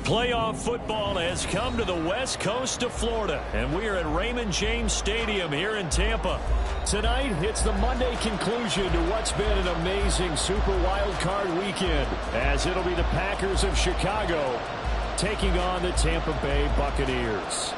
Playoff football has come to the west coast of Florida, and we are at Raymond James Stadium here in Tampa. Tonight, it's the Monday conclusion to what's been an amazing Super WildCard weekend, as it'll be the Packers of Chicago taking on the Tampa Bay Buccaneers.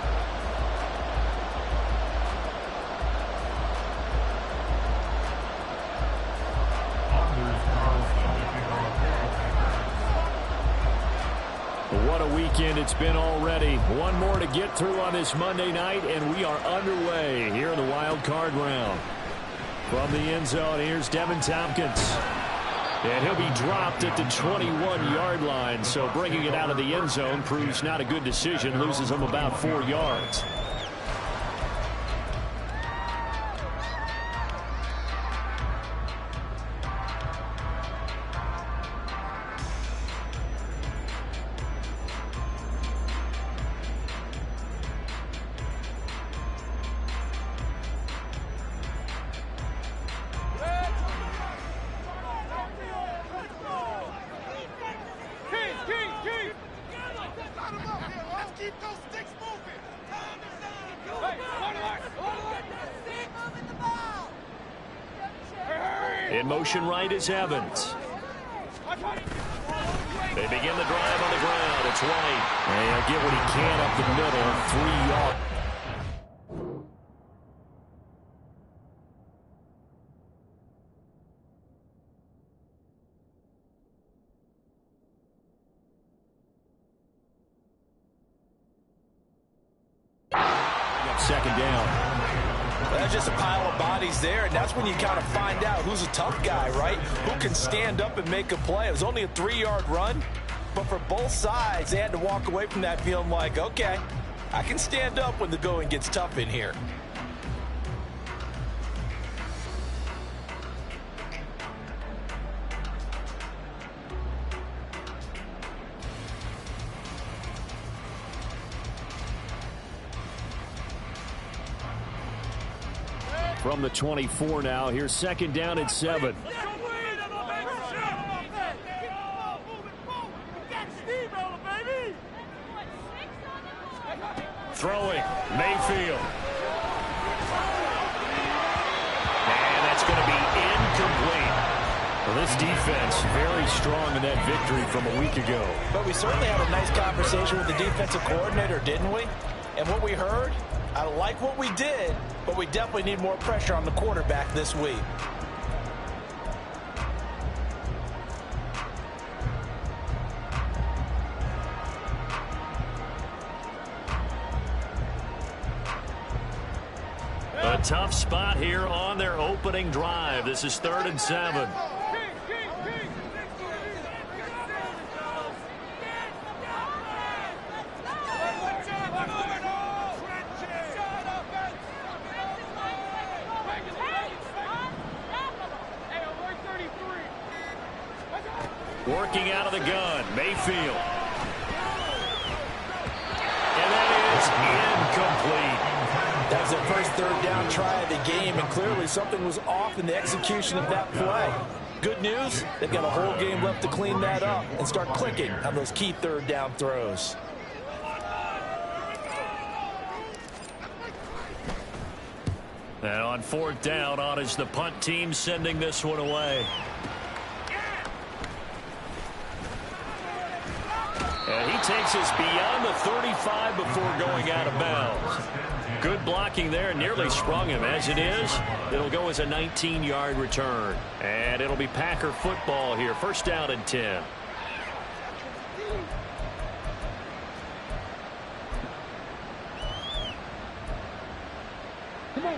What a weekend it's been already. One more to get through on this Monday night, and we are underway here in the wild card round. From the end zone, here's Devin Tompkins. And he'll be dropped at the 21-yard line, so bringing it out of the end zone proves not a good decision, loses him about 4 yards. In motion right is Evans. They begin the drive on the ground. It's White. And he'll get what he can up the middle. 3 yards. Second down. That's just a pile of bodies there, and that's when you kind of find out who's a tough guy, right? Who can stand up and make a play. It was only a 3-yard run, but for both sides, they had to walk away from that feeling like, okay, I can stand up when the going gets tough in here. From the 24 now, here's second down at 7. Throwing, Mayfield. And that's going to be incomplete. Well, this defense very strong in that victory from a week ago. But we certainly had a nice conversation with the defensive coordinator, didn't we? And what we heard, I like what we did, but we definitely need more pressure on the quarterback this week. A tough spot here on their opening drive. This is 3rd and 7. Working out of the gun, Mayfield. And that is incomplete. That was their first 3rd down try of the game, and clearly something was off in the execution of that play. Good news, they've got a whole game left to clean that up and start clicking on those key third down throws. And on fourth down, on is the punt team sending this one away. And he takes us beyond the 35 before going out of bounds. Good blocking there, nearly sprung him. As it is, it'll go as a 19-yard return. And it'll be Packer football here. First down and 10.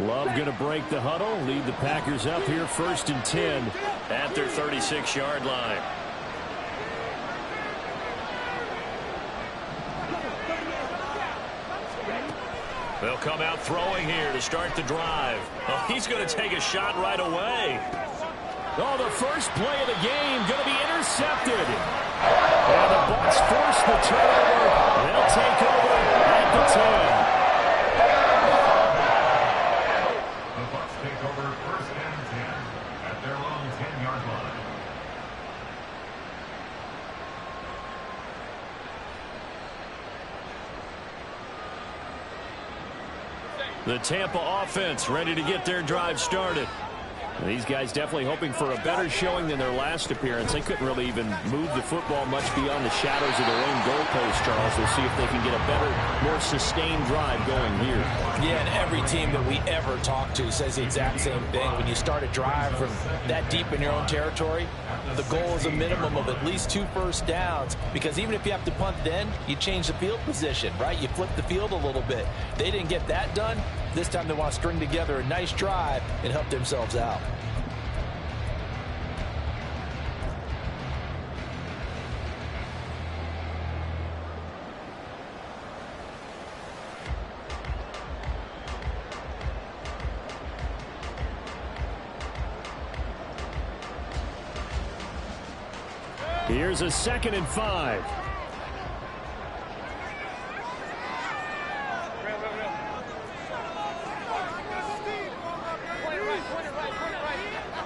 Love going to break the huddle, lead the Packers up here first and 10 at their 36-yard line. They'll come out throwing here to start the drive. Oh, he's going to take a shot right away. Oh, the first play of the game going to be intercepted. And the Bucs force the turnover. They'll take over at the 10. The Bucs take over first and 10 at their own 10-yard line. The Tampa offense ready to get their drive started. These guys definitely hoping for a better showing than their last appearance. They couldn't really even move the football much beyond the shadows of their own goalpost, Charles. We'll see if they can get a better, more sustained drive going here. Yeah, and every team that we ever talk to says the exact same thing. When you start a drive from that deep in your own territory, the goal is a minimum of at least 2 first downs, because even if you have to punt then, you change the field position, right? You flip the field a little bit. They didn't get that done. This time they want to string together a nice drive and help themselves out. Here's a 2nd and 5.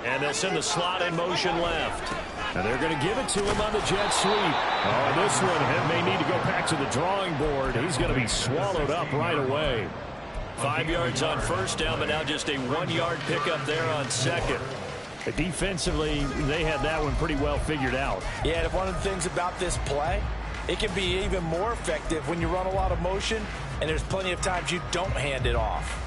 And they'll send the slot in motion left. And they're going to give it to him on the jet sweep. Oh, this one may need to go back to the drawing board. He's going to be swallowed up right away. 5 yards on first down, but now just a 1-yard pickup there on second. Defensively, they had that one pretty well figured out. Yeah, and one of the things about this play, it can be even more effective when you run a lot of motion, and there's plenty of times you don't hand it off.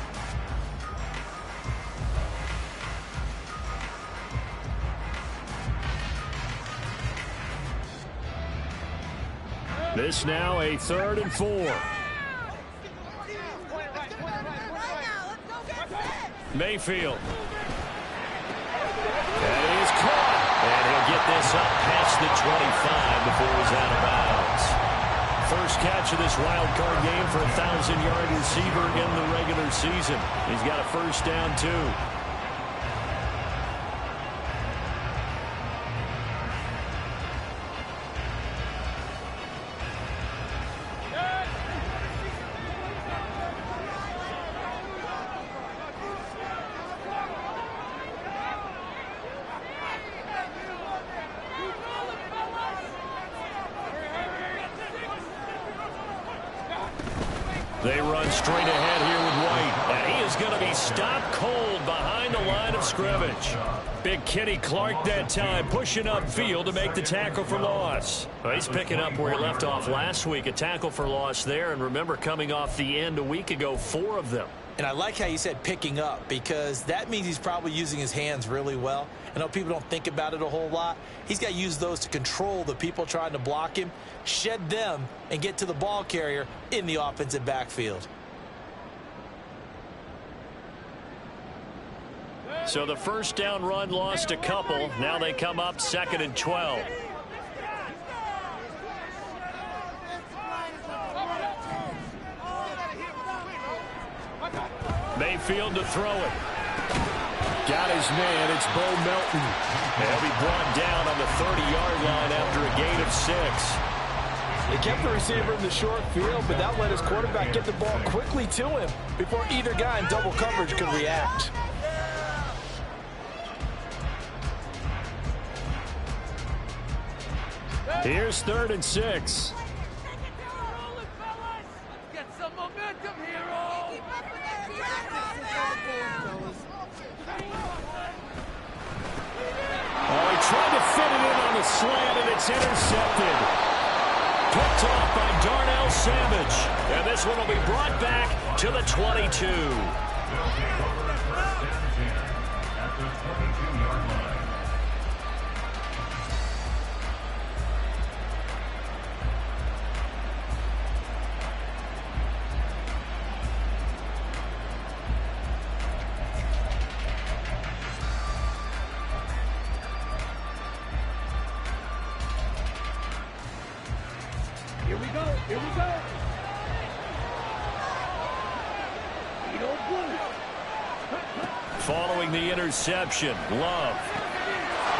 This now a 3rd and 4. Mayfield. And he is caught. And he'll get this up past the 25 before he's out of bounds. First catch of this wild card game for a 1,000-yard receiver in the regular season. He's got a first down, too. They run straight ahead here with White, and he is going to be stopped cold behind the line of scrimmage. Big Kenny Clark that time, pushing upfield to make the tackle for loss. Well, he's picking up where he left off last week, a tackle for loss there, and remember, coming off the end a week ago, 4 of them. And I like how you said picking up, because that means he's probably using his hands really well. I know people don't think about it a whole lot. He's got to use those to control the people trying to block him, shed them, and get to the ball carrier in the offensive backfield. So the first down run lost a couple. Now they come up 2nd and 12. Mayfield to throw it. Got his man. It's Bo Melton. And he'll be brought down on the 30-yard line after a gain of 6. They kept the receiver in the short field, but that let his quarterback get the ball quickly to him before either guy in double coverage could react. Here's 3rd and 6. Get some momentum, hero! Oh, he tried to fit it in on the slant, and it's intercepted. Picked off by Darnell Savage. And this one will be brought back to the 22. They'll take over 1st and 10 at the 22-yard line. Here we go, here we go! Following the interception, Love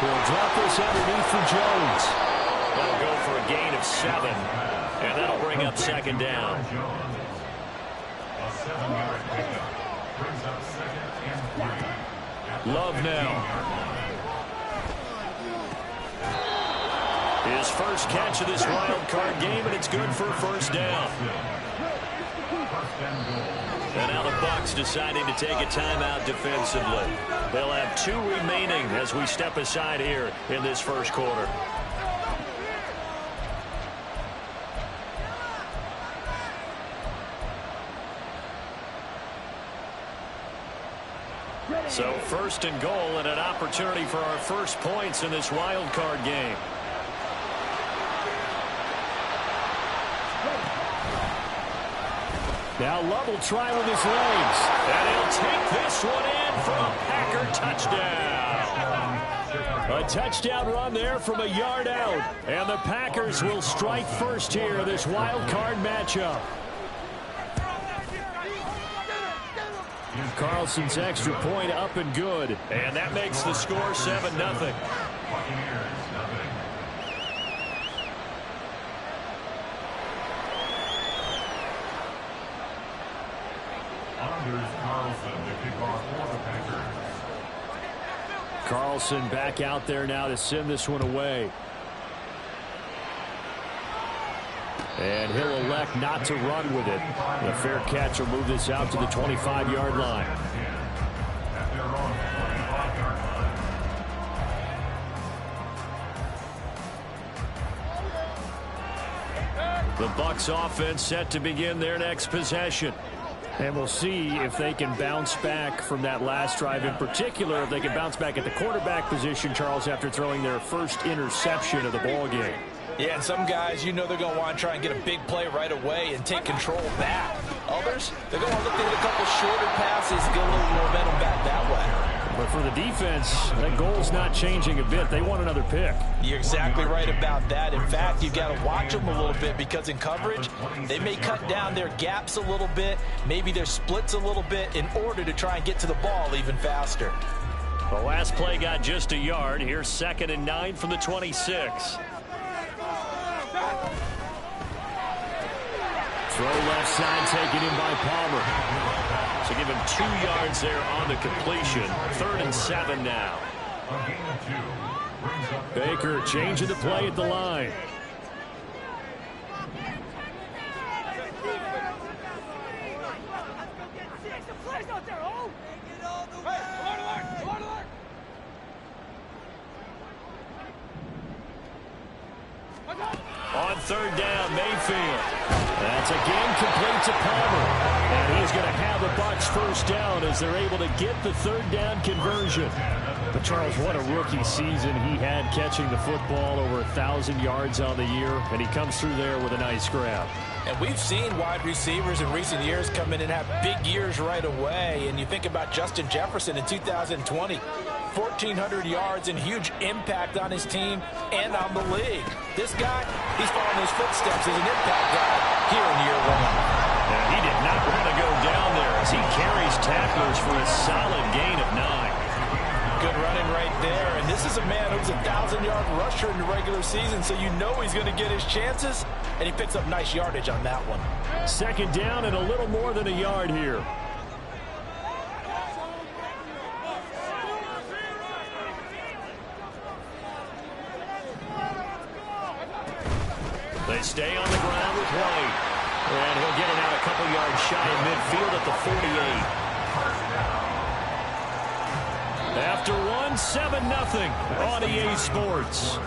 will drop this underneath for Jones. That'll go for a gain of 7, and that'll bring up 2nd down. A 7-yard pickup brings up 2nd and 3. Love now. His first catch of this wild card game, and it's good for a 1st down. 1st and goal. And now the Bucs deciding to take a timeout defensively. They'll have 2 remaining as we step aside here in this 1st quarter. So 1st and goal, and an opportunity for our first points in this wild card game. Now Love will try with his legs. And he'll take this one in for a Packer touchdown. A touchdown run there from a yard out. And the Packers will strike first here in this wild card matchup. Carlson's extra point up and good. And that makes the score 7-0. Buccaneers, 0. Anders Carlson to kick off for the Packers. Carlson back out there now to send this one away. And he'll elect not to run with it. The fair catch will move this out to the 25-yard line. At their own 25-yard line. The Bucs offense set to begin their next possession. And we'll see if they can bounce back from that last drive, in particular if they can bounce back at the quarterback position, Charles, after throwing their first interception of the ball game. Yeah, and some guys, you know they're going to want to try and get a big play right away and take control back. Others, they're going to look to hit a couple shorter passes, get a little momentum back that way. But for the defense, that goal's not changing a bit. They want another pick. You're exactly right about that. In fact, you've got to watch them a little bit because in coverage, they may cut down their gaps a little bit, maybe their splits a little bit in order to try and get to the ball even faster. The last play got just a yard. Here's 2nd and 9 from the 26. Throw left side taken in by Palmer. So give him 2 yards there on the completion. 3rd and 7 now. A gain of 2 brings up Baker changing the play at the line. On 3rd down, Mayfield. That's again complete to Palmer. And he's going to have the Bucs first down as they're able to get the 3rd down conversion. But Charles, what a rookie season he had catching the football, over 1,000 yards on the year, and he comes through there with a nice grab. And we've seen wide receivers in recent years come in and have big years right away. And you think about Justin Jefferson in 2020, 1,400 yards and huge impact on his team and on the league. This guy, he's following his footsteps as an impact guy here in year 1. And he did not want to go down there as he carries tacklers for a solid gain of 9. Good running right there. And this is a man who's a 1,000-yard rusher in the regular season, so you know he's going to get his chances. And he picks up nice yardage on that one. 2nd down and a little more than a yard here. They stay on the ground with White. And he'll get it out a couple yards shy of midfield at the 48. After one, 7-0 on EA Sports.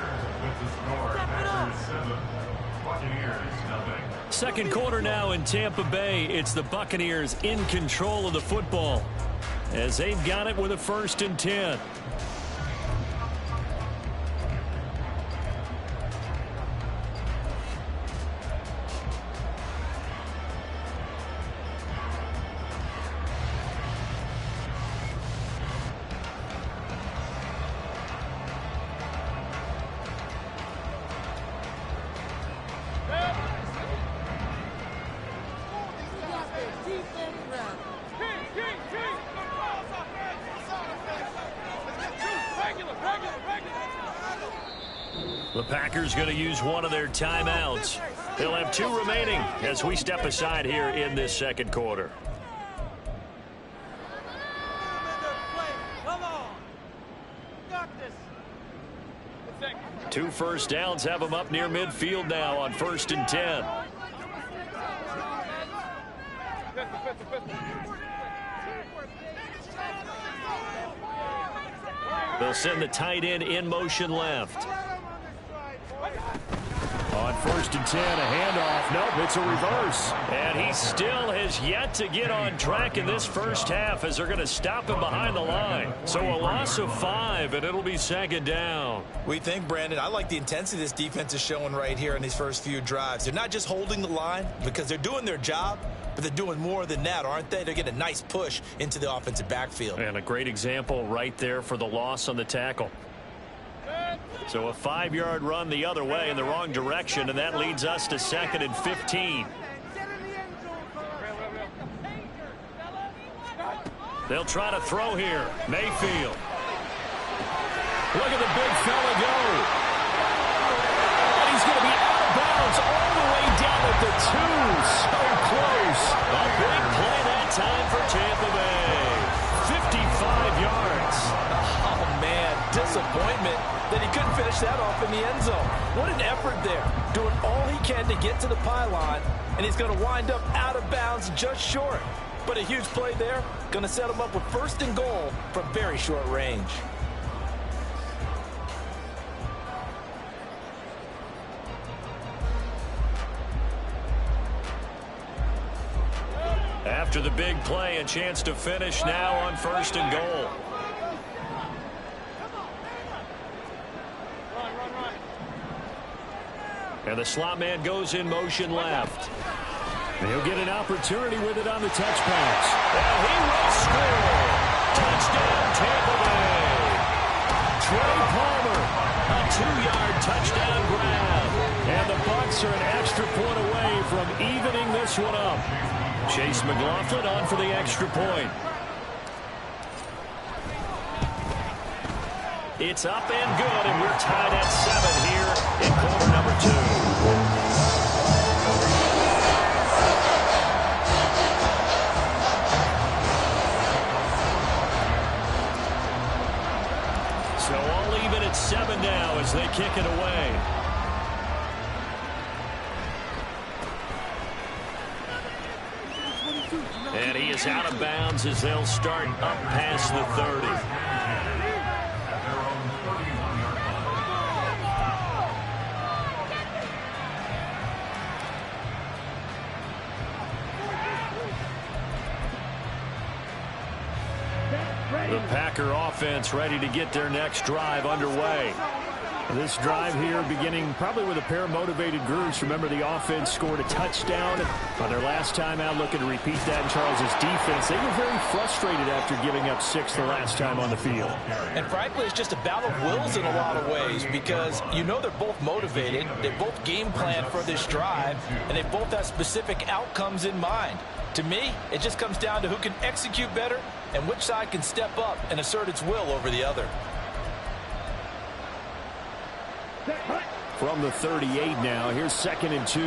Second quarter now in Tampa Bay. It's the Buccaneers in control of the football as they've got it with a 1st and 10. The Packers going to use one of their timeouts. They'll have 2 remaining as we step aside here in this second quarter. Come on. Got this. 2 first downs have them up near midfield now on 1st and 10. They'll send the tight end in motion left. On 1st and 10, a handoff. Nope, it's a reverse. And he still has yet to get on track in this first half as they're going to stop him behind the line. So a loss of 5, and it'll be 2nd down. We think, Brandon, I like the intensity this defense is showing right here in these first few drives. They're not just holding the line because they're doing their job, but they're doing more than that, aren't they? They're getting a nice push into the offensive backfield. And a great example right there for the loss on the tackle. So a 5-yard run the other way in the wrong direction, and that leads us to 2nd and 15. They'll try to throw here. Mayfield. Look at the big fella go. And he's going to be out of bounds all the way down at the 2. So close. A big play that time for Tampa Bay. 55 yards. Oh, man, disappointment that he couldn't finish that off in the end zone. What an effort there. Doing all he can to get to the pylon, and he's going to wind up out of bounds just short. But a huge play there. Going to set him up with 1st and goal from very short range. After the big play, a chance to finish now on 1st and goal. And the slot man goes in motion left. And he'll get an opportunity with it on the touch pass. And he will score. Touchdown, Tampa Bay. Trey Palmer, a 2-yard touchdown grab. And the Bucs are an extra point away from evening this one up. Chase McLaughlin on for the extra point. It's up and good, and we're tied at 7 here in quarter number 2. So all even at 7 now as they kick it away. And he is out of bounds as they'll start up past the 30. The Packer offense ready to get their next drive underway. This drive here beginning probably with a pair of motivated groups. Remember, the offense scored a touchdown on their last time out, looking to repeat that in Charles's defense. They were very frustrated after giving up 6 the last time on the field. And frankly, it's just a battle of wills in a lot of ways because you know they're both motivated. They both game plan for this drive, and they both have specific outcomes in mind. To me, it just comes down to who can execute better and which side can step up and assert its will over the other. From the 38 now, here's 2nd and 2.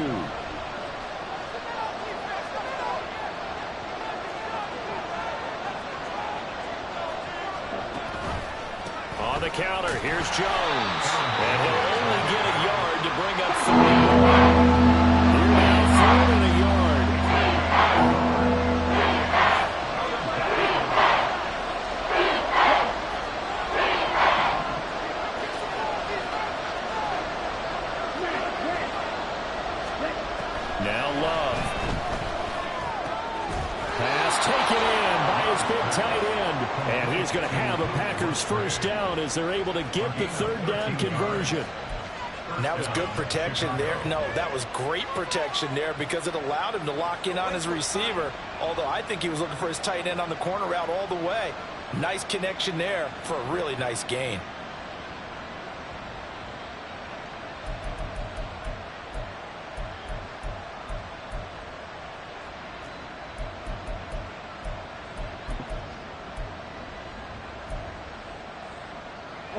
On the counter, here's Jones. And he'll only get a yard to bring up 41. Here now, 4 and a yard. Now Love. Pass taken in by his big tight end. And he's going to have a Packers first down as they're able to get the third down conversion. And that was good protection there. No, that was great protection there because it allowed him to lock in on his receiver. Although I think he was looking for his tight end on the corner route all the way. Nice connection there for a really nice gain.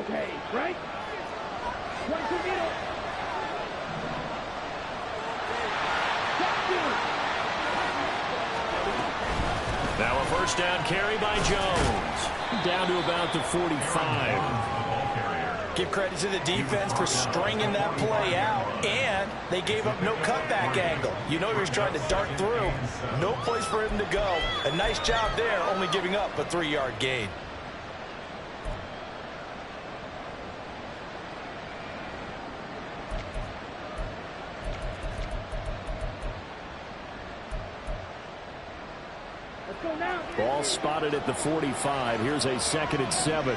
Okay, right? One to middle. Now a first down carry by Jones. Down to about the 45. Give credit to the defense for stringing that play out, and they gave up no cutback angle. You know he was trying to dart through. No place for him to go. A nice job there, only giving up a 3-yard gain. Ball spotted at the 45. Here's a 2nd and 7.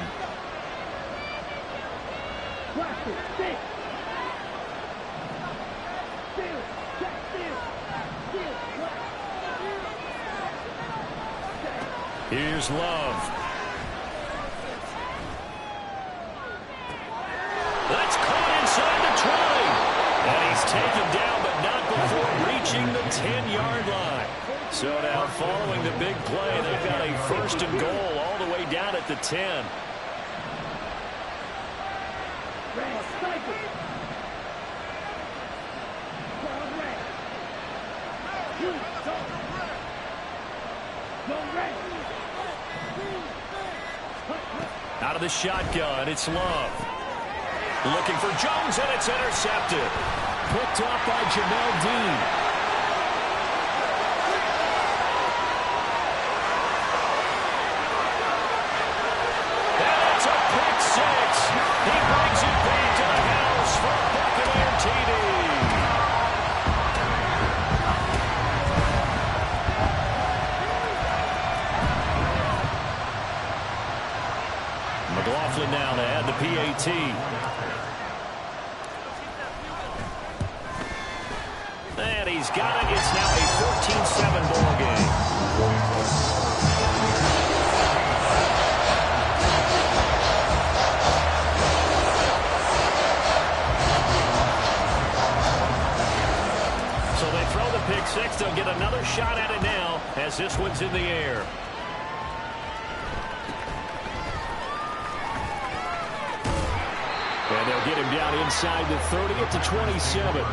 Here's Love. That's caught inside the 20. And he's taken down, but not before reaching the 10-yard line. So now following the big play, they've got a 1st and goal all the way down at the 10. Out of the shotgun, it's Love. Looking for Jones, and it's intercepted. Picked up by Jamel Dean. He brings it back to the house for a Buccaneer TD. McLaughlin now to add the PAT. And he's got it. It's now a 14-7 ball game. Pick 6. They'll get another shot at it now as this one's in the air. And they'll get him down inside the 30 at the 27.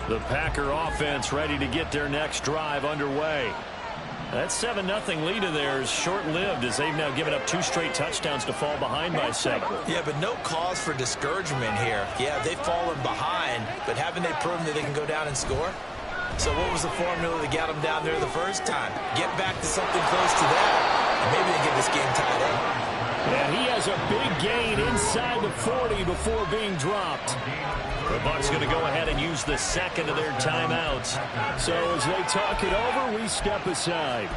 The Packer offense ready to get their next drive underway. That 7-0 lead of theirs short-lived as they've now given up 2 straight touchdowns to fall behind by 7. Yeah, but no cause for discouragement here. Yeah, they've fallen behind, but haven't they proven that they can go down and score? So what was the formula that got them down there the first time? Get back to something close to that, and maybe they get this game tied up. And he has a big gain inside the 40 before being dropped. The Bucs going to go ahead and use the second of their timeouts. So as they talk it over, we step aside.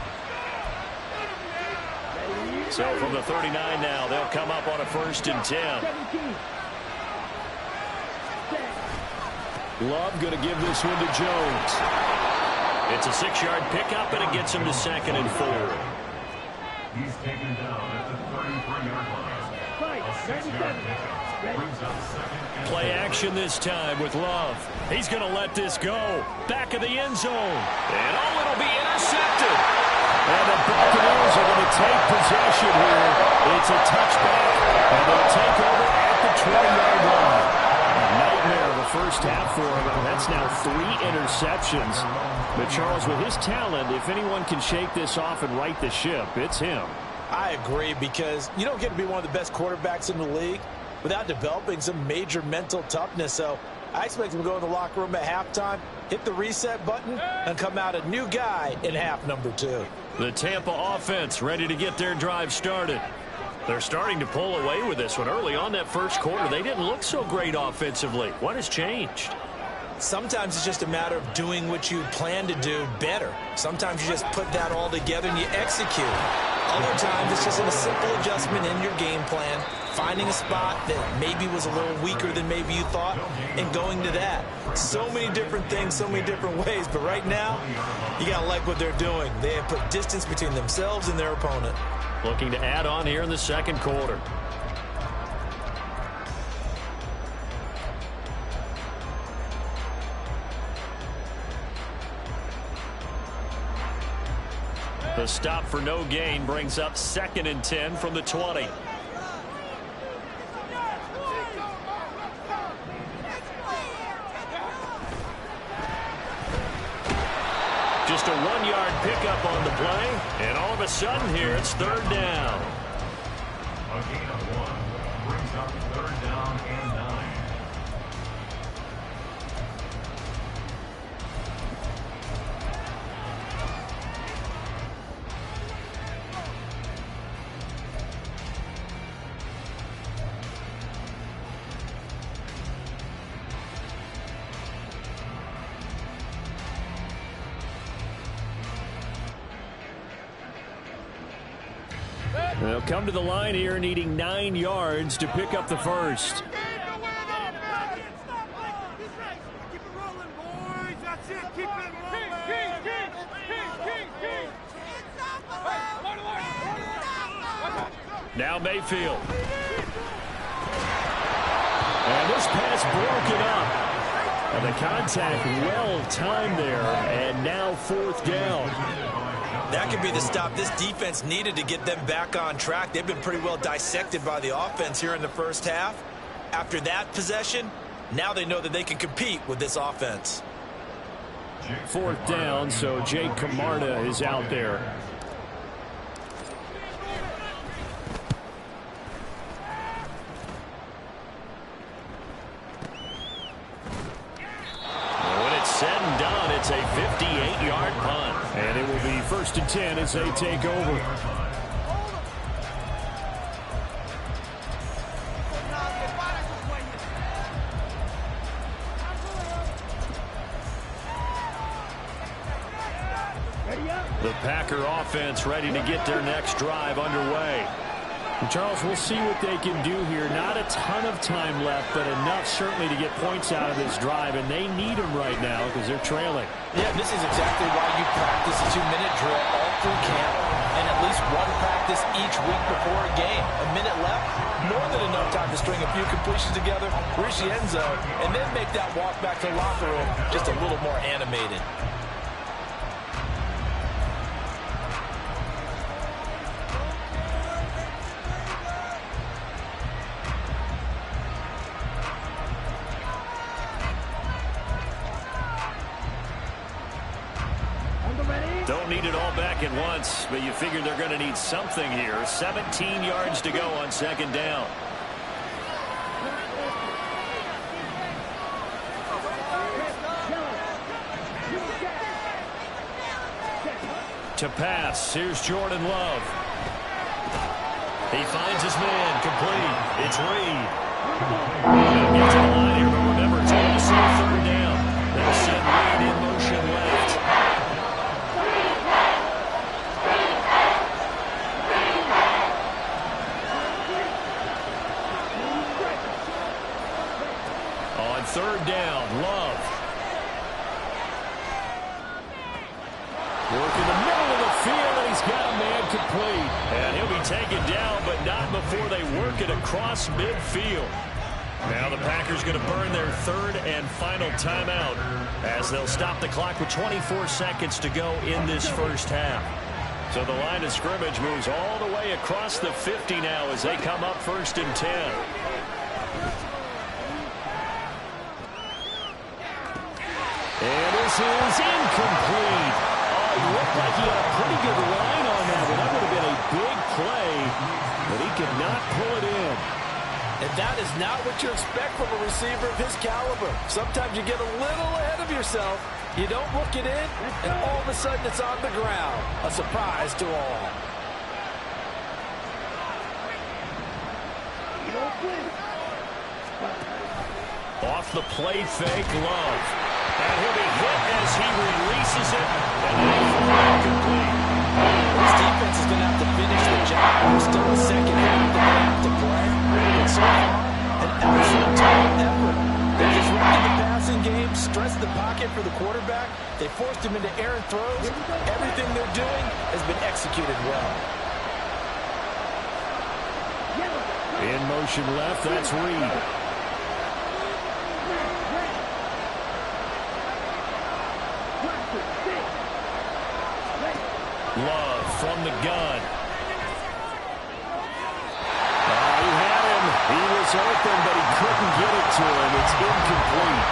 So from the 39 now, they'll come up on a 1st and 10. Love going to give this one to Jones. It's a 6-yard pickup, and it gets him to 2nd and 4. He's taken down at the 33-yard line. A 6-yard pickup brings up 2nd and 4. Play action this time with Love. He's going to let this go. Back of the end zone. And it'll be intercepted. And the Buccaneers are going to take possession here. It's a touchback, and they'll take over at the 20-yard line. A nightmare of a first half for him. That's now 3 interceptions. But, Charles, with his talent, if anyone can shake this off and right the ship, it's him. I agree, because you don't get to be one of the best quarterbacks in the league without developing some major mental toughness. So I expect him to go in the locker room at halftime, hit the reset button, and come out a new guy in half number 2. The Tampa offense ready to get their drive started. They're starting to pull away with this one. Early on that first quarter, they didn't look so great offensively. What has changed? Sometimes it's just a matter of doing what you plan to do better. Sometimes you just put that all together and you execute. Other times it's just a simple adjustment in your game plan, finding a spot that maybe was a little weaker than maybe you thought, and going to that. So many different things, so many different ways, but right now, you got to like what they're doing. They have put distance between themselves and their opponent. Looking to add on here in the second quarter. The stop for no gain brings up 2nd and 10 from the 20. Just a 1-yard pickup on the play, and all of a sudden here it's 3rd down. A gain of 1 brings up 3rd down and 9. They'll come to the line here needing 9 yards to pick up the first. Now Mayfield. And this pass broken up. And the contact well timed there. And now 4th down. That could be the stop this defense needed to get them back on track. They've been pretty well dissected by the offense here in the first half. After that possession, now they know that they can compete with this offense. 4th down, so Jake Camarda is out there. When it's said and done, it's a 58-yard punt. And it will be 1st and 10 as they take over. The Packer offense ready to get their next drive underway. And Charles, we'll see what they can do here. Not a ton of time left, but enough certainly to get points out of this drive, and they need them right now because they're trailing. Yeah, this is exactly why you practice a 2-minute drill all through camp, and at least one practice each week before a game. A minute left, more than enough time to string a few completions together, reach the end zone, and then make that walk back to the locker room just a little more animated. Don't need it all back at once, but you figure they're going to need something here. 17 yards to go on 2nd down. To pass, here's Jordan Love. He finds his man, complete. It's Reed. He'll get to the line here, but remember, it's also 3rd down. They'll send Reed in motion left. On 3rd down, Love. Working the middle of the field, and he's got a man complete. And he'll be taken down, but not before they work it across midfield. Now the Packers going to burn their 3rd and final timeout as they'll stop the clock with 24 seconds to go in this first half. So the line of scrimmage moves all the way across the 50 now as they come up 1st and 10. And this is incomplete. Oh, it looked like he had a pretty good line on that one. That would have been a big play, but he could not pull it in. And that is not what you expect from a receiver of his caliber. Sometimes you get a little ahead of yourself. You don't look it in, and all of a sudden it's on the ground. A surprise to all. Off the play fake, Love. And he'll be hit as he releases it. And then incomplete. This defense is going to have to finish the job. There's still a second half that they have to play. And so far, an excellent total effort. They're disrupting the passing game, stressing the pocket for the quarterback. They forced him into errant throws. Everything they're doing has been executed well. In motion left, that's Reed. Love from the gun. He had him. He was open, but he couldn't get it to him. It's incomplete.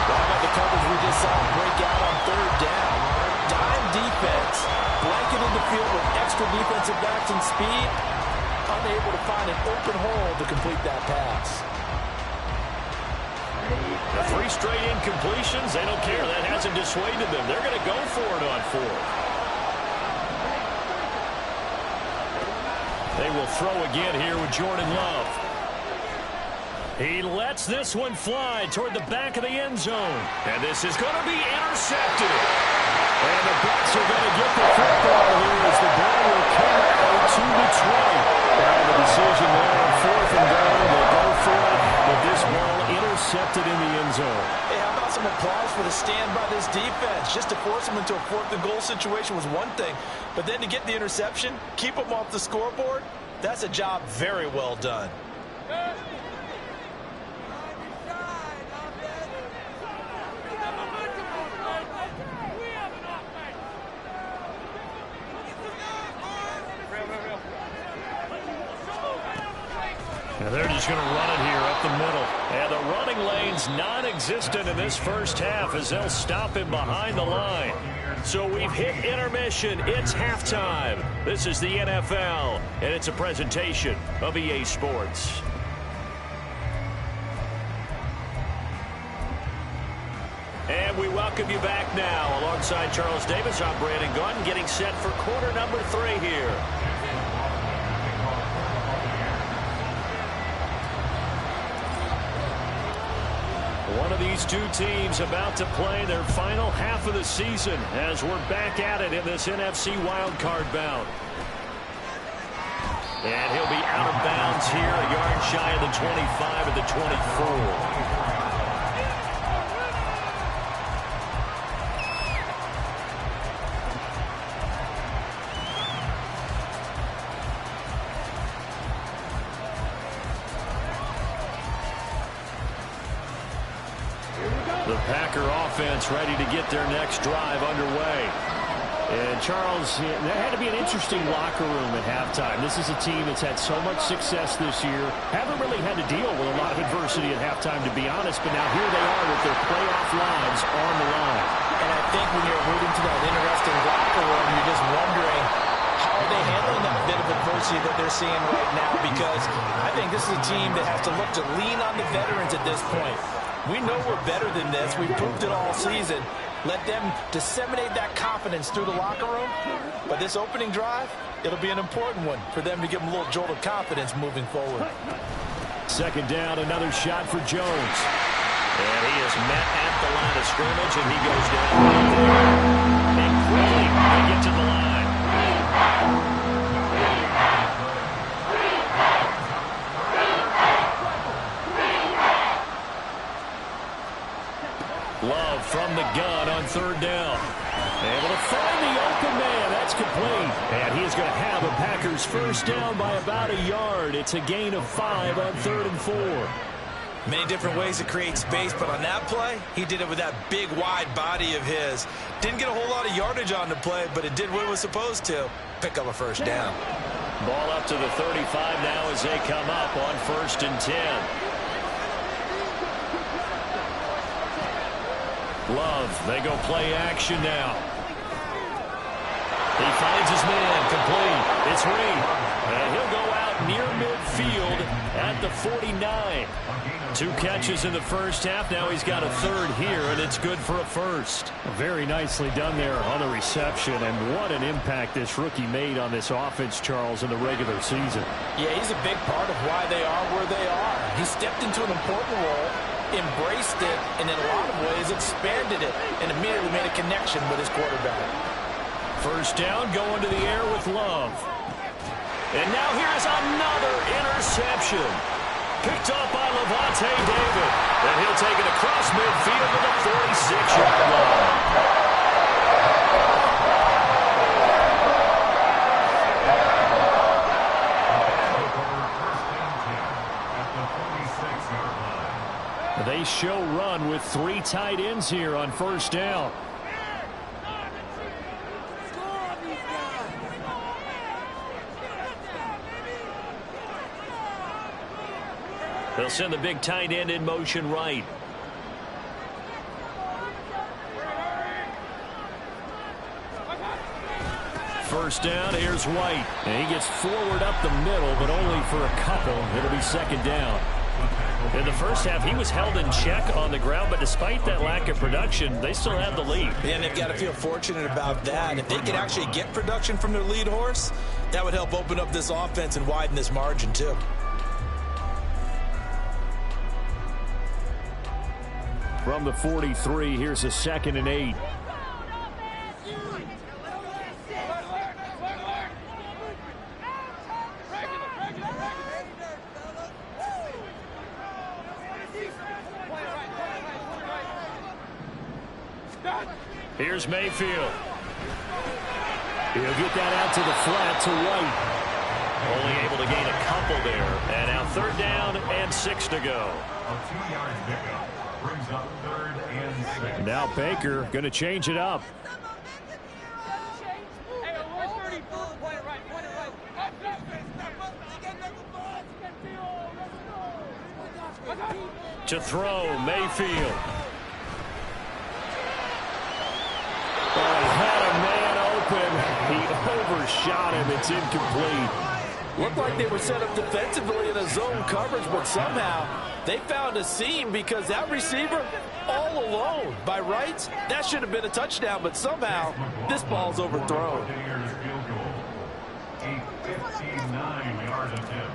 How about the coverage we just saw break out on 3rd down? Dime defense, blanketed the field with extra defensive backs and speed, unable to find an open hole to complete that pass. The 3 straight incompletions, they don't care. That hasn't dissuaded them. They're going to go for it on 4th. They will throw again here with Jordan Love. He lets this one fly toward the back of the end zone. And this is going to be intercepted. And the Bucs are going to get the football here as the ball will come out to the 20. And the decision there on 4th and goal. They'll go for it, but this ball intercepted in the end zone. Hey, how about some applause for the stand by this defense? Just to force them into a 4th and goal situation was one thing, but then to get the interception, keep them off the scoreboard, that's a job very well done. And they're just going to run it here up the middle. And the running lane's non-existent in this first half as they'll stop him behind the line. So we've hit intermission. It's halftime. This is the NFL, and it's a presentation of EA Sports. And we welcome you back now. Alongside Charles Davis, I'm Brandon Gunn, getting set for quarter number 3 here. One of these two teams about to play their final half of the season as we're back at it in this NFC wildcard bout. And he'll be out of bounds here, a yard shy of the 25 of the 24. The Packer offense ready to get their next drive underway. And Charles, that had to be an interesting locker room at halftime. This is a team that's had so much success this year. Haven't really had to deal with a lot of adversity at halftime, to be honest. But now here they are with their playoff lives on the line. And I think when you're alluding to that interesting locker room, you're just wondering, how are they handling that bit of adversity that they're seeing right now? Because I think this is a team that has to look to lean on the veterans at this point. We know we're better than this. We've proved it all season. Let them disseminate that confidence through the locker room. But this opening drive, it'll be an important one for them to give them a little jolt of confidence moving forward. Second down, another shot for Jones. And he is met at the line of scrimmage, and he goes down right there. And quickly, they get to the line. Love from the gun on third down. Able to find the open man. That's complete. And he is going to have a Packers first down by about a yard. It's a gain of 5 on 3rd and 4. Many different ways to create space, but on that play, he did it with that big, wide body of his. Didn't get a whole lot of yardage on the play, but it did what it was supposed to. Pick up a first down. Ball up to the 35 now as they come up on 1st and 10. Love, they go play action now. He finds his man, complete. It's Reed, and he'll go out near midfield at the 49. 2 catches in the first half. Now he's got a 3rd here, and it's good for a 1st. Very nicely done there on the reception, and what an impact this rookie made on this offense, Charles, in the regular season. Yeah, he's a big part of why they are where they are. He stepped into an important role, embraced it, and in a lot of ways expanded it, and immediately made a connection with his quarterback. First down, going to the air with Love. And now here's another interception. Picked up by Levante David. And he'll take it across midfield to the 46-yard line. They show run with 3 tight ends here on first down. They'll send the big tight end in motion right. First down, here's White. And he gets forward up the middle, but only for a couple. It'll be 2nd down. In the first half, he was held in check on the ground, but despite that lack of production, they still have the lead. Yeah, and they've got to feel fortunate about that. If they can actually get production from their lead horse, that would help open up this offense and widen this margin, too. From the 43, here's a 2nd and 8. Here's Mayfield. He'll get that out to the flat to White. Only able to gain a couple there. And now 3rd down and 6 to go. A 2-yard pickup brings up 3rd and 6. Now Baker going to change it up. To throw, Mayfield. Oh, he had a man open. He overshot him. It's incomplete. Looked like they were set up defensively in a zone coverage, but somehow they found a seam because that receiver all alone. By rights, that should have been a touchdown, but somehow this ball's overthrown. A 59-yard attempt.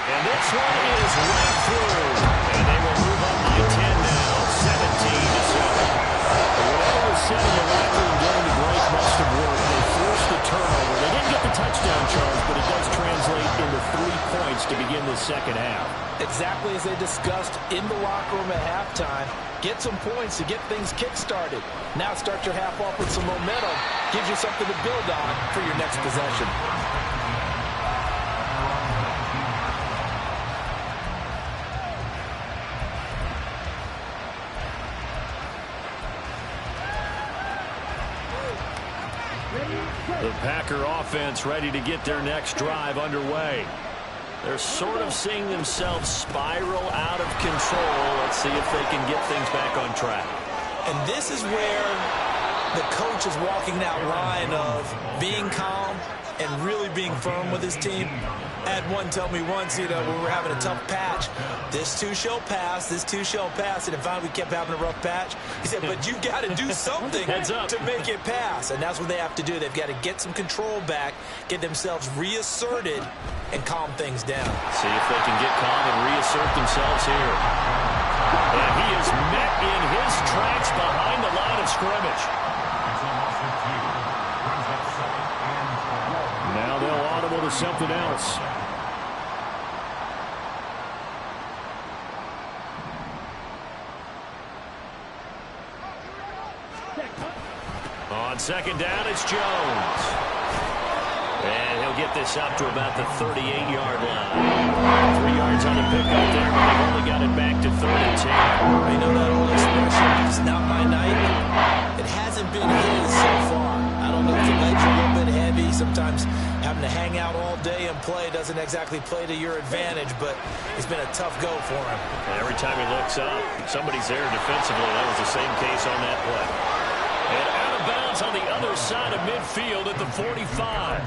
And this one is right through. And they will move up by 10 now, 17-7. Whatever was said in the locker room during the break must have worked. They forced the turnover. They didn't get the touchdown, Charles, but it does translate into 3 points to begin the second half. Exactly as they discussed in the locker room at halftime. Get some points to get things kick-started. Now start your half off with some momentum. Gives you something to build on for your next possession. The Packer offense ready to get their next drive underway. They're sort of seeing themselves spiral out of control. Let's see if they can get things back on track. And this is where the coach is walking that line of being calm and really being firm with his team. I had one tell me once, when we were having a tough patch, this too shall pass, this too shall pass. And if we kept having a rough patch, he said, but you got to do something to make it pass. And that's what they have to do. They've got to get some control back, get themselves reasserted, and calm things down. See if they can get calm and reassert themselves here. And he is met in his tracks behind the line of scrimmage. Now they'll audible to something else. On second down, it's Jones. And he'll get get this up to about the 38-yard line. 3 yards on the pickup there, but they've only got it back to 3rd and 10. You know that old expression, it's not my night. It hasn't been his so far. I don't know if the legs are a little bit heavy. Sometimes having to hang out all day and play doesn't exactly play to your advantage, but it's been a tough go for him. And every time he looks up, somebody's there defensively. That was the same case on that play. And out of bounds on the other side of midfield at the 45.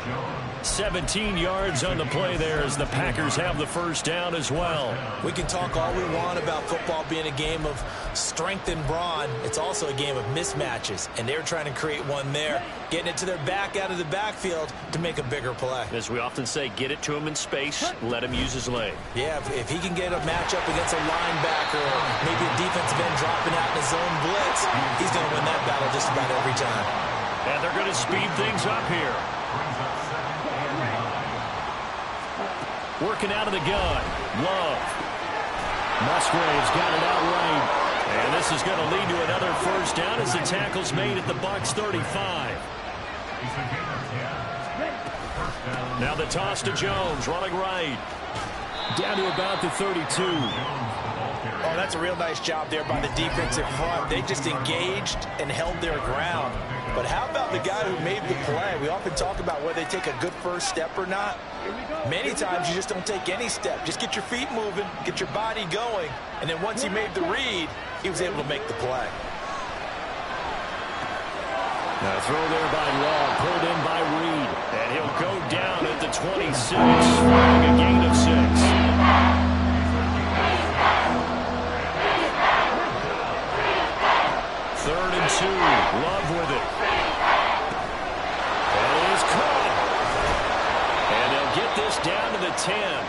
17 yards on the play there as the Packers have the first down as well. We can talk all we want about football being a game of strength and brawn. It's also a game of mismatches, and they're trying to create one there, getting it to their back out of the backfield to make a bigger play. As we often say, get it to him in space, let him use his leg. Yeah, if he can get a matchup against a linebacker or maybe a defensive end dropping out in a zone blitz, he's going to win that battle just about every time. And they're going to speed things up here. Working out of the gun. Love. Musgrave's got it outright. And this is going to lead to another first down as the tackle's made at the Bucs 35. Now the toss to Jones, running right. Down to about the 32. Oh, that's a real nice job there by the defensive front. They just engaged and held their ground. But how about the guy who made the play? We often talk about whether they take a good first step or not. Many times you just don't take any step. Just get your feet moving, get your body going, and then once he made the read, he was able to make the play. Now throw there by Love, pulled in by Reed, and he'll go down at the 26, following a gain of 6. Third and 2, Love with it. And it is caught. And they'll get this down to the 10.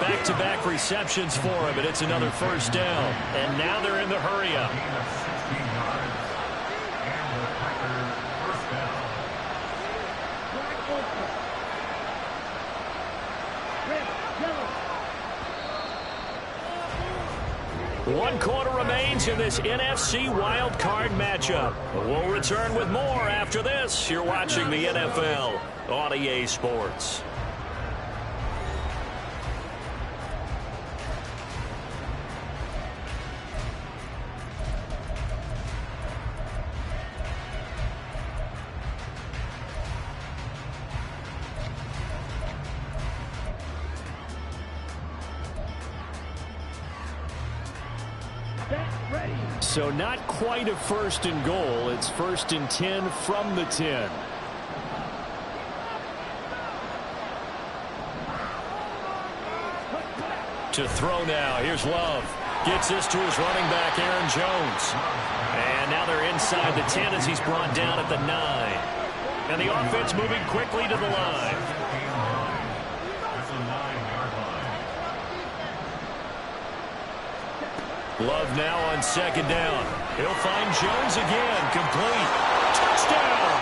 Back-to-back receptions for him, and it's another first down. And now they're in the hurry-up. One quarter remains in this NFC WildCard matchup. We'll return with more after this. You're watching the NFL on EA Sports. So not quite a first and goal. It's 1st and 10 from the 10. To throw now. Here's Love. Gets this to his running back, Aaron Jones. And now they're inside the 10 as he's brought down at the 9. And the offense moving quickly to the line. Love now on 2nd down. He'll find Jones again. Complete. Touchdown!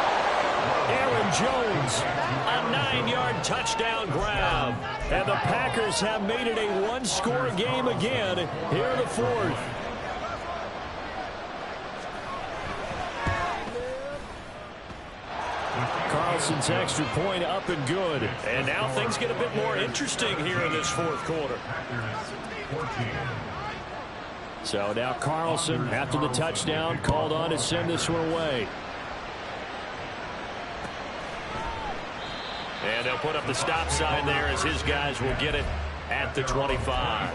Aaron Jones. A 9-yard touchdown grab. And the Packers have made it a one-score game again here in the 4th. Carlson's extra point up and good. And now things get a bit more interesting here in this 4th quarter. So now Carlson, after the touchdown, called on to send this one away. And they'll put up the stop sign there as his guys will get it at the 25.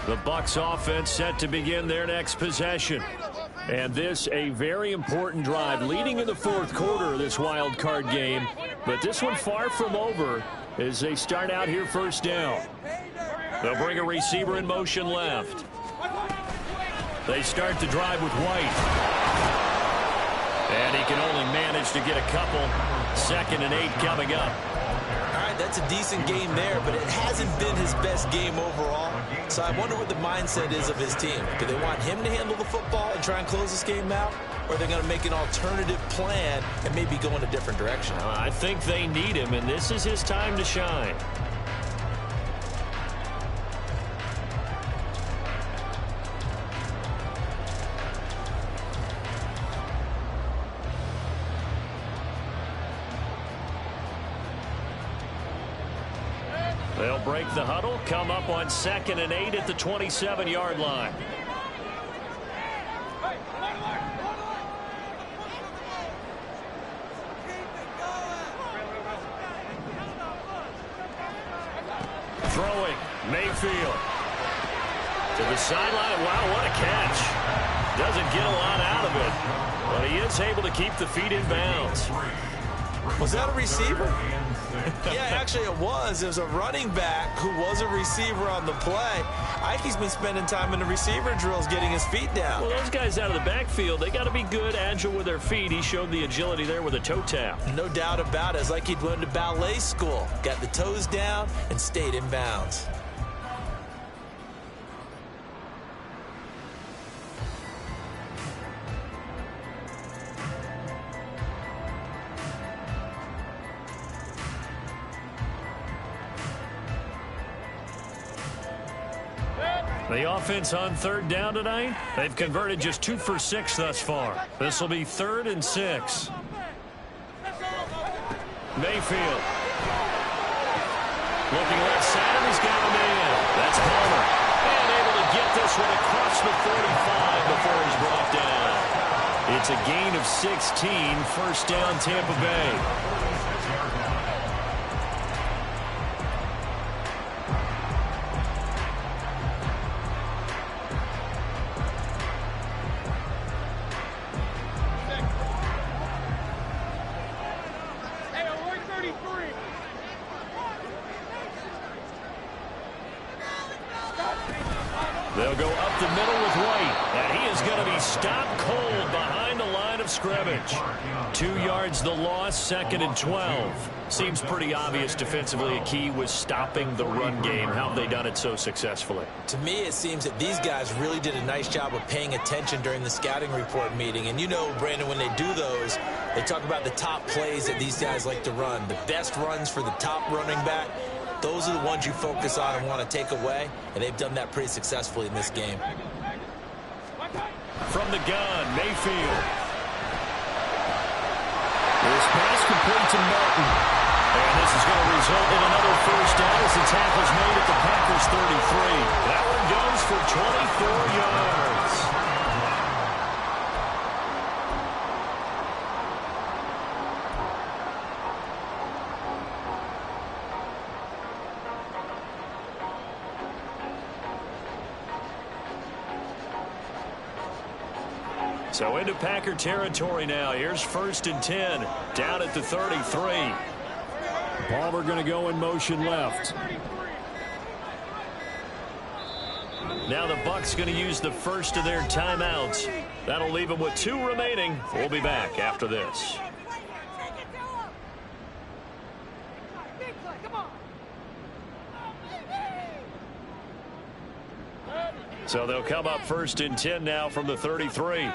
The Bucs offense set to begin their next possession. And this a very important drive leading in the 4th quarter of this wild card game. But this one far from over as they start out here 1st down. They'll bring a receiver in motion left. They start the drive with White. And he can only manage to get a couple. 2nd and 8 coming up. All right, that's a decent game there, but it hasn't been his best game overall. So I wonder what the mindset is of his team. Do they want him to handle the football and try and close this game out? Or are they going to make an alternative plan and maybe go in a different direction? I think they need him, and this is his time to shine. They'll break the huddle, come up on 2nd and 8 at the 27-yard line. Throwing, Mayfield. To the sideline. Wow, what a catch. Doesn't get a lot out of it, but he is able to keep the feet in bounds. Was that a receiver? Yeah, actually it was. It was a running back who was a receiver on the play. Ike's been spending time in the receiver drills getting his feet down. Well, those guys out of the backfield, they got to be good, agile with their feet. He showed the agility there with a toe tap. No doubt about it. It's like he'd went to ballet school. Got the toes down and stayed in bounds. The offense on 3rd down tonight, they've converted just 2 for 6 thus far. This will be 3rd and 6. Mayfield. Looking left side, he's got a man. That's Palmer. And able to get this one across the 45 before he's brought down. It's a gain of 16, 1st down Tampa Bay. They'll go up the middle with White, and he is going to be stopped cold behind the line of scrimmage. 2 yards the loss, 2nd and 12. Seems pretty obvious defensively a key was stopping the run game. How have they done it so successfully? To me, it seems that these guys really did a nice job of paying attention during the scouting report meeting. And you know, Brandon, when they do those, they talk about the top plays that these guys like to run, the best runs for the top running back. Those are the ones you focus on and want to take away, and they've done that pretty successfully in this game. From the gun, Mayfield. This pass complete to Martin. And this is going to result in another 1st down as the tackle's made at the Packers 33. That one goes for 24 yards. So into Packer territory now. Here's 1st and 10 down at the 33. Palmer going to go in motion left. Now the Bucs going to use the first of their timeouts. That'll leave them with 2 remaining. We'll be back after this. So they'll come up 1st and 10 now from the 33.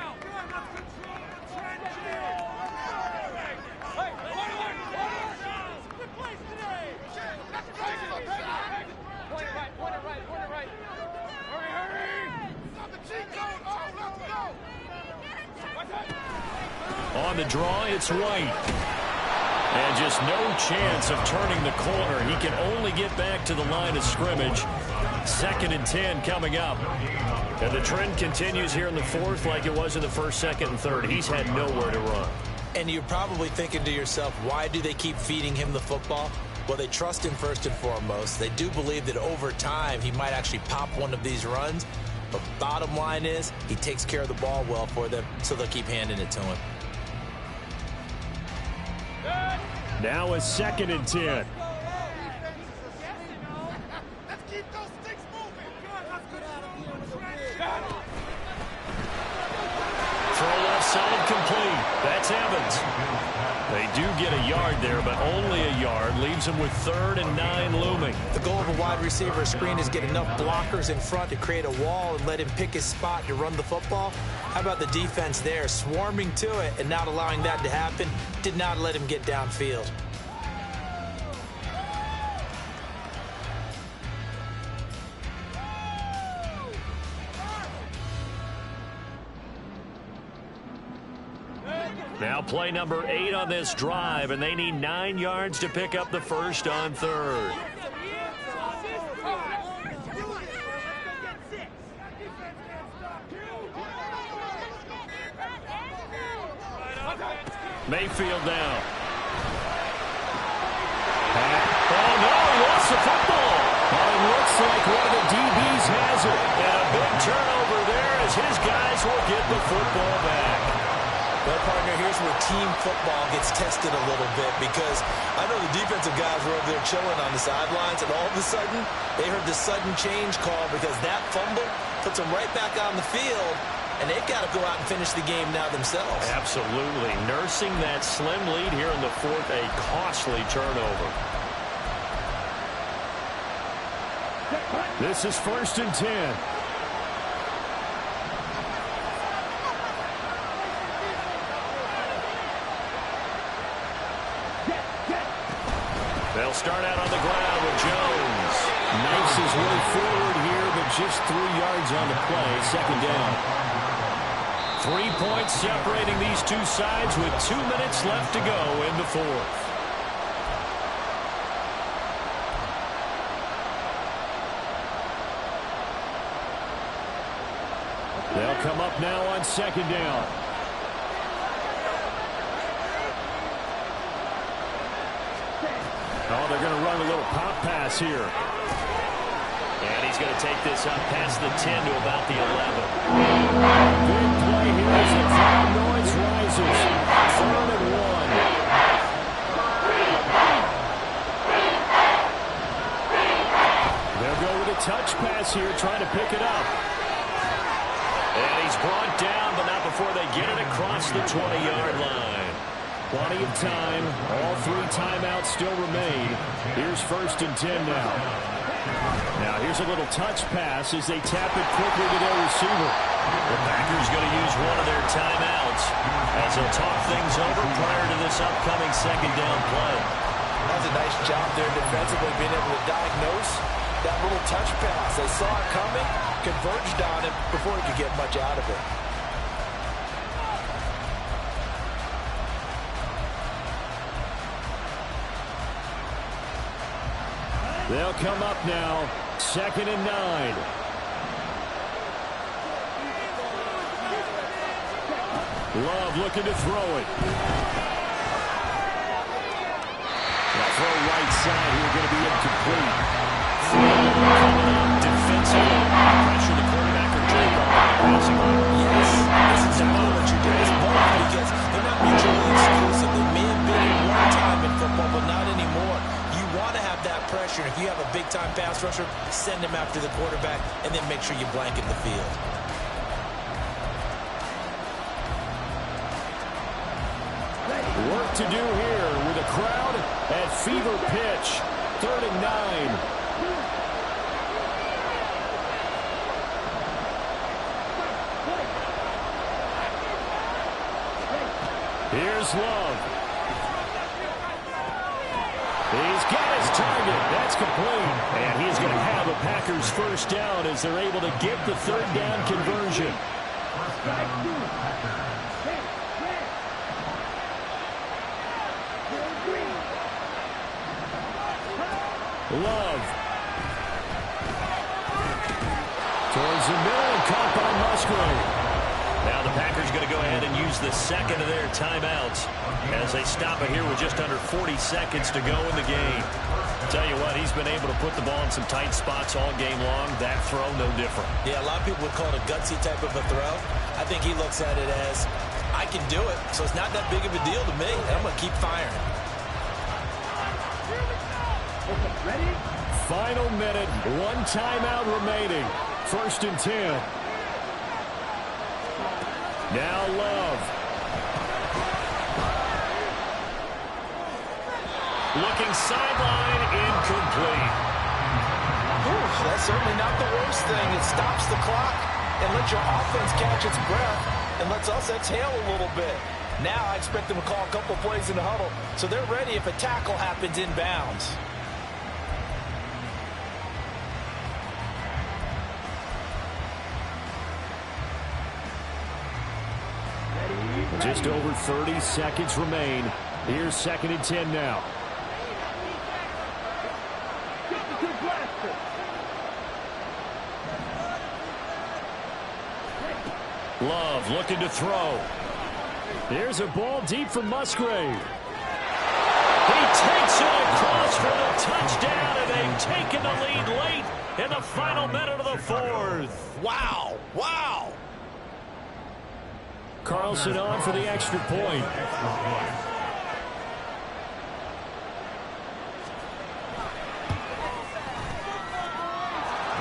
On the draw, it's White. And just no chance of turning the corner. He can only get back to the line of scrimmage. 2nd and 10 coming up. And the trend continues here in the 4th like it was in the 1st, 2nd, and 3rd. He's had nowhere to run. And you're probably thinking to yourself, why do they keep feeding him the football? Well, they trust him first and foremost. They do believe that over time he might actually pop one of these runs. But bottom line is he takes care of the ball well for them, so they'll keep handing it to him. Now a 2nd and 10. Throw left side complete. That's Evans. They do get a yard there, but only a yard. Leaves them with 3rd and 9 looming. The goal of a wide receiver screen is get enough blockers in front to create a wall and let him pick his spot to run the football. How about the defense there, swarming to it and not allowing that to happen? Did not let him get downfield. Now play number 8 on this drive, and they need 9 yards to pick up the first on 3rd. Mayfield now. Oh, no, he lost the football. Well, it looks like one of the DBs has it. And a big turnover there as his guys will get the football back. Well, partner, here's where team football gets tested a little bit, because I know the defensive guys were over there chilling on the sidelines, and all of a sudden, they heard the sudden change call because that fumble puts them right back on the field, and they've got to go out and finish the game now themselves. Absolutely. Nursing that slim lead here in the 4th, a costly turnover. This is 1st and 10. They'll start out on the ground with Jones. Knifes his way forward here, but just 3 yards on the play. 2nd down. 3 points separating these two sides with 2 minutes left to go in the 4th. They'll come up now on 2nd down. Oh, they're going to run a little pop pass here. And he's going to take this up past the 10 to about the 11. Big play here as the crowd noise rises. 3rd and 1. They'll go with a touch pass here, trying to pick it up. And he's brought down, but not before they get it across the 20-yard line. Plenty of time. All 3 timeouts still remain. Here's 1st and 10 now. Now here's a little touch pass as they tap it quickly to their receiver. The Packers going to use one of their timeouts as they'll talk things over prior to this upcoming 2nd down play. That's a nice job there defensively, being able to diagnose that little touch pass. They saw it coming, converged on it before he could get much out of it. They'll come up now, 2nd and 9. Love looking to throw it. The throw right side here going to be incomplete. Defensively, pressure the quarterback or Drake on the passing line. Yes, this is exactly what you're doing. It's both, because they're not mutually exclusive. They may have been at one time in football, but not anymore. You want to have that pressure. If you have a big-time pass rusher, send him after the quarterback, and then make sure you blanket the field. Work to do here with a crowd at fever pitch. 3rd and 9. Here's Love. He's got his target. That's complete. And he's going to have a Packers 1st down as they're able to get the 3rd down conversion. Love. Towards the middle and caught by Musgrave. Now the Packers going to go ahead and use the 2nd of their timeouts as they stop it here with just under 40 seconds to go in the game. Tell you what, he's been able to put the ball in some tight spots all game long. That throw, no different. Yeah, a lot of people would call it a gutsy type of a throw. I think he looks at it as, I can do it, so it's not that big of a deal to me, and I'm going to keep firing. Ready? Final minute, 1 timeout remaining. 1st and 10. Now Love. Looking sideline, incomplete. Ooh, that's certainly not the worst thing. It stops the clock and lets your offense catch its breath and lets us exhale a little bit. Now I expect them to call a couple plays in the huddle so they're ready if a tackle happens inbounds. Just over 30 seconds remain. Here's 2nd and 10 now. Love looking to throw. Here's a ball deep for Musgrave. He takes it across for the touchdown, and they've taken the lead late in the final minute of the 4th. Wow, wow. Carlson on for the extra point.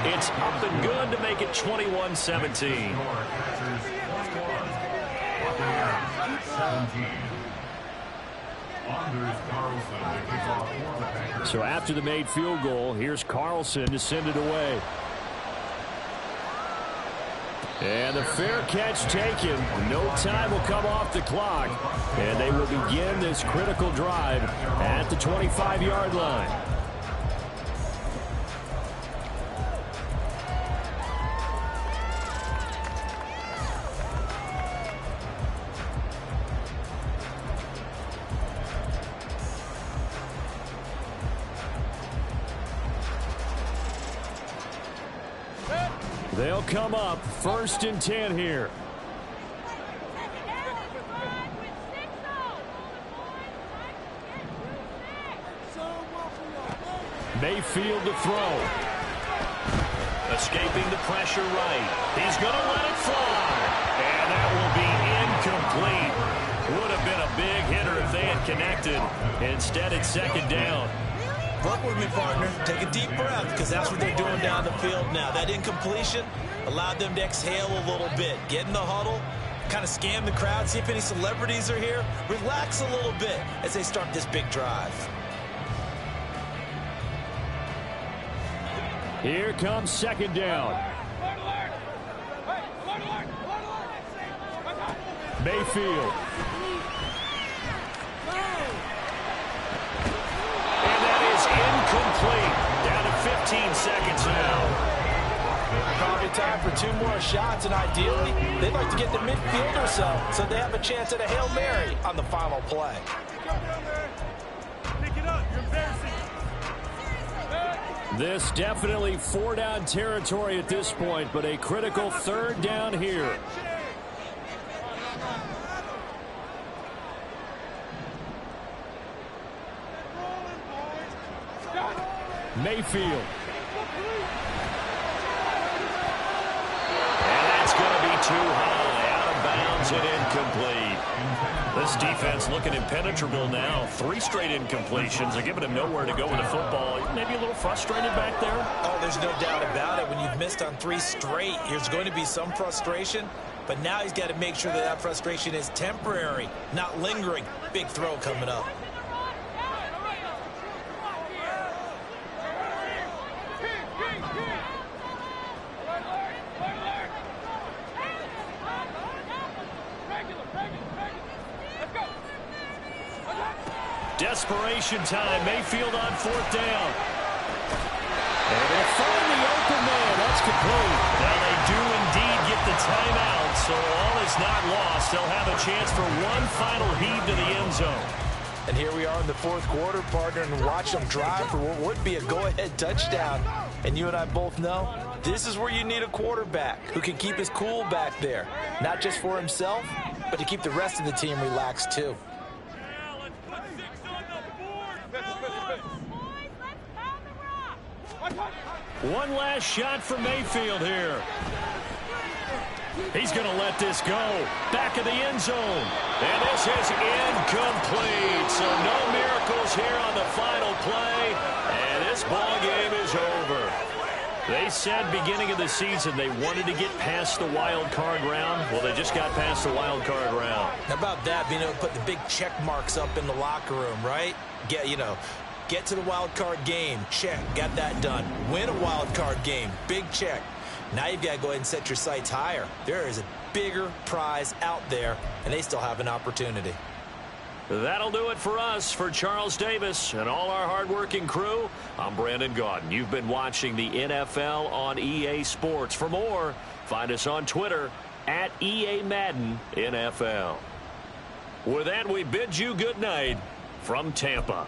It's up and good to make it 21-17. So after the made field goal, here's Carlson to send it away. And the fair catch taken. No time will come off the clock. And they will begin this critical drive at the 25-yard line. They'll come up 1st and 10 here. Mayfield to throw. Escaping the pressure right. He's going to let it fly. And that will be incomplete. Would have been a big hitter if they had connected. Instead, it's 2nd down. Look with me, partner. Take a deep breath, because that's what they're doing down the field now. That incompletion allowed them to exhale a little bit. Get in the huddle, kind of scan the crowd, see if any celebrities are here. Relax a little bit as they start this big drive. Here comes 2nd down. Mayfield. Incomplete. Down to 15 seconds now. Probably time for 2 more shots, and ideally, they'd like to get the midfield or so they have a chance at a Hail Mary on the final play. Pick it up. You're embarrassing. This definitely 4-down territory at this point, but a critical 3rd down here. Mayfield. And that's going to be too high. Out of bounds and incomplete. This defense looking impenetrable now. 3 straight incompletions. They're giving him nowhere to go with the football. Maybe a little frustrated back there. Oh, there's no doubt about it. When you've missed on 3 straight, there's going to be some frustration. But now he's got to make sure that that frustration is temporary, not lingering. Big throw coming up. Desperation time. Mayfield on 4th down. And they'll find the open man. That's complete. Now they do indeed get the timeout, so all is not lost. They'll have a chance for one final heave to the end zone. And here we are in the 4th quarter, partner, and watch them drive for what would be a go-ahead touchdown. And you and I both know this is where you need a quarterback who can keep his cool back there. Not just for himself, but to keep the rest of the team relaxed too. One last shot for Mayfield here. He's going to let this go. Back of the end zone. And this is incomplete. So no miracles here on the final play. And this ball game is over. They said beginning of the season they wanted to get past the wild card round. Well, they just got past the wild card round. How about that, being able to put the big check marks up in the locker room, right? Get to the wild card game, check, got that done. Win a wild card game, big check. Now you've got to go ahead and set your sights higher. There is a bigger prize out there, and they still have an opportunity. That'll do it for us. For Charles Davis and all our hardworking crew, I'm Brandon Gaudin. You've been watching the NFL on EA Sports. For more, find us on Twitter at EA Madden NFL. With that, we bid you good night from Tampa.